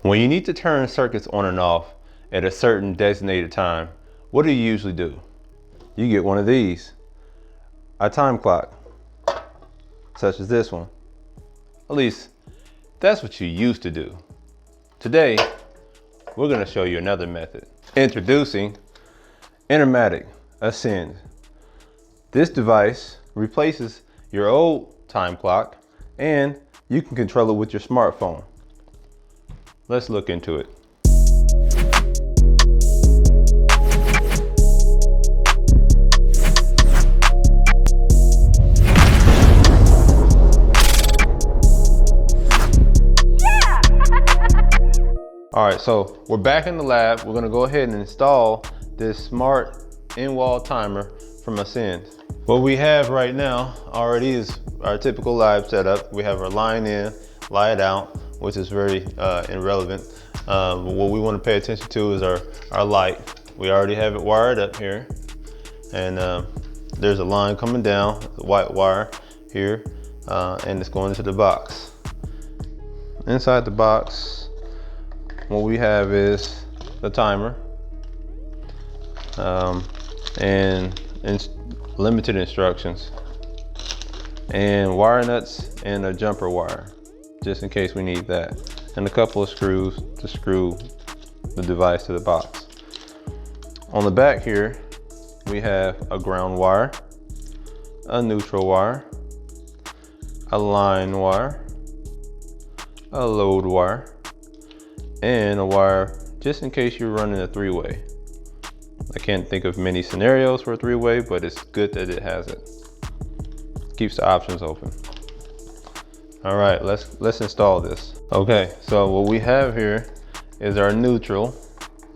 When you need to turn circuits on and off at a certain designated time, what do you usually do? You get one of these, a time clock, such as this one. At least, that's what you used to do. Today, we're going to show you another method. Introducing Intermatic Ascend. This device replaces your old time clock and you can control it with your smartphone. Let's look into it. All right, so we're back in the lab. We're gonna go ahead and install this smart in-wall timer from Ascend. What we have right now already is our typical lab setup. We have our line in, light out, which is very irrelevant. What we wanna pay attention to is our light. We already have it wired up here. And there's a line coming down, the white wire here, and it's going into the box. Inside the box, what we have is the timer and limited instructions and wire nuts and a jumper wire just in case we need that, and a couple of screws to screw the device to the box. On the back here we have a ground wire, a neutral wire, a line wire, a load wire, and a wire just in case you're running a three-way. I can't think of many scenarios for a three-way, but it's good that it has it. Keeps the options open. All right, let's install this. Okay, so what we have here is our neutral.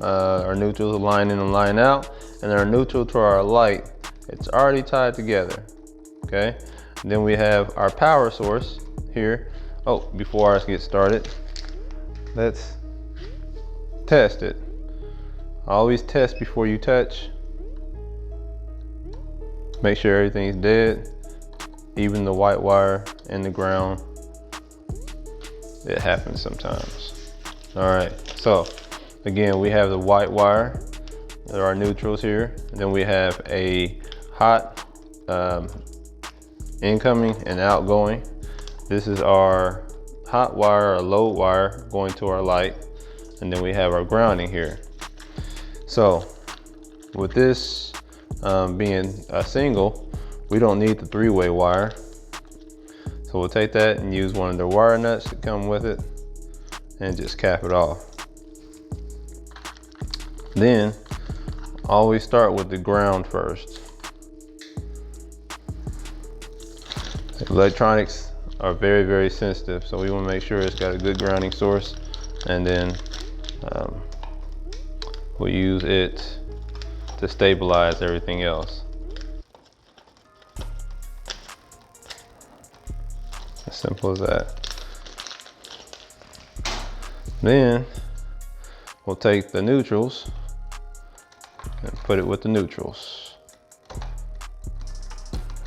Our neutral is line in and line out, and our neutral to our light, it's already tied together. Okay, and then we have our power source here. Oh, before I get started, let's test it. Always test before you touch. Make sure everything's dead. Even the white wire and the ground. It happens sometimes. All right, so again, we have the white wire. There are neutrals here. And then we have a hot incoming and outgoing. This is our hot wire or load wire going to our light. And then we have our grounding here. So with this being a single, we don't need the three-way wire. So we'll take that and use one of the wire nuts that come with it and just cap it off. Then always start with the ground first. Electronics are very, very sensitive, so we want to make sure it's got a good grounding source, and then we'll use it to stabilize everything else. As simple as that. Then we'll take the neutrals and put it with the neutrals.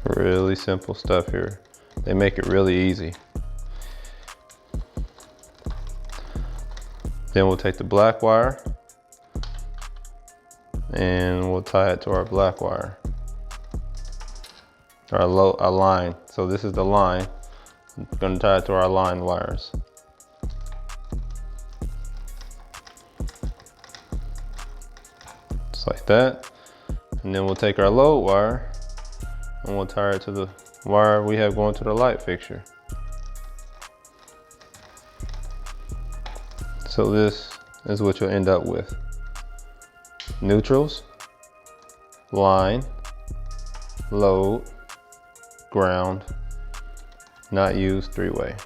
Really simple stuff here. They make it really easy. Then we'll take the black wire and we'll tie it to our black wire. Our line. So this is the line. I'm going to tie it to our line wires. Just like that. And then we'll take our load wire and we'll tie it to the wire we have going to the light fixture. So this is what you'll end up with. Neutrals, line, load, ground, not used three-way.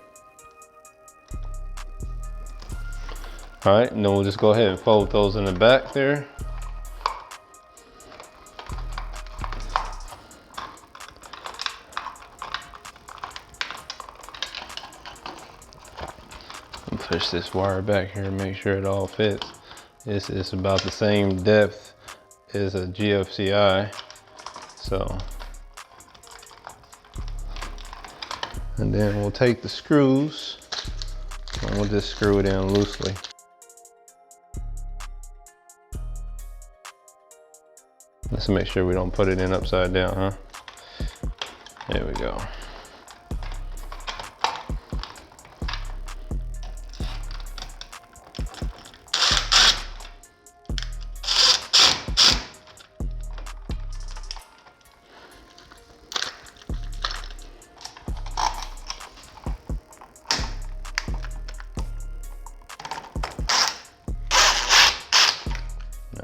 All right, and then we'll just go ahead and fold those in the back there. And push this wire back here and make sure it all fits. It's about the same depth as a GFCI, so. And then we'll take the screws and we'll just screw it in loosely. Let's make sure we don't put it in upside down, huh? There we go.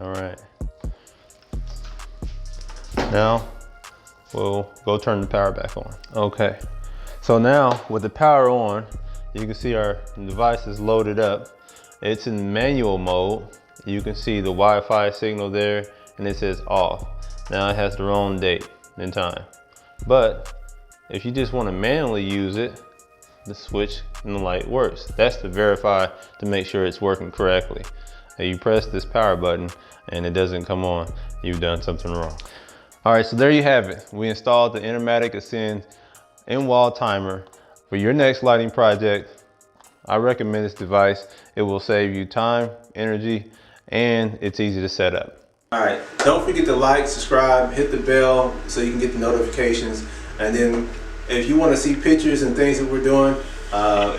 All right. Now we'll go turn the power back on. Okay. So now with the power on, you can see our device is loaded up. It's in manual mode. You can see the Wi-Fi signal there and it says off. Now it has the wrong date and time. But if you just want to manually use it, the switch and the light works. That's to verify to make sure it's working correctly. If you press this power button and it doesn't come on, you've done something wrong. All right, so there you have it. We installed the Intermatic Ascend In-Wall Timer. For your next lighting project, I recommend this device. It will save you time, energy, and it's easy to set up. All right, don't forget to like, subscribe, hit the bell so you can get the notifications. And then if you want to see pictures and things that we're doing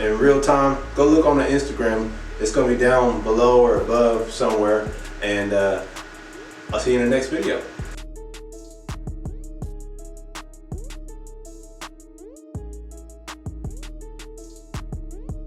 in real time, go look on the Instagram. It's going to be down below or above somewhere. And I'll see you in the next video.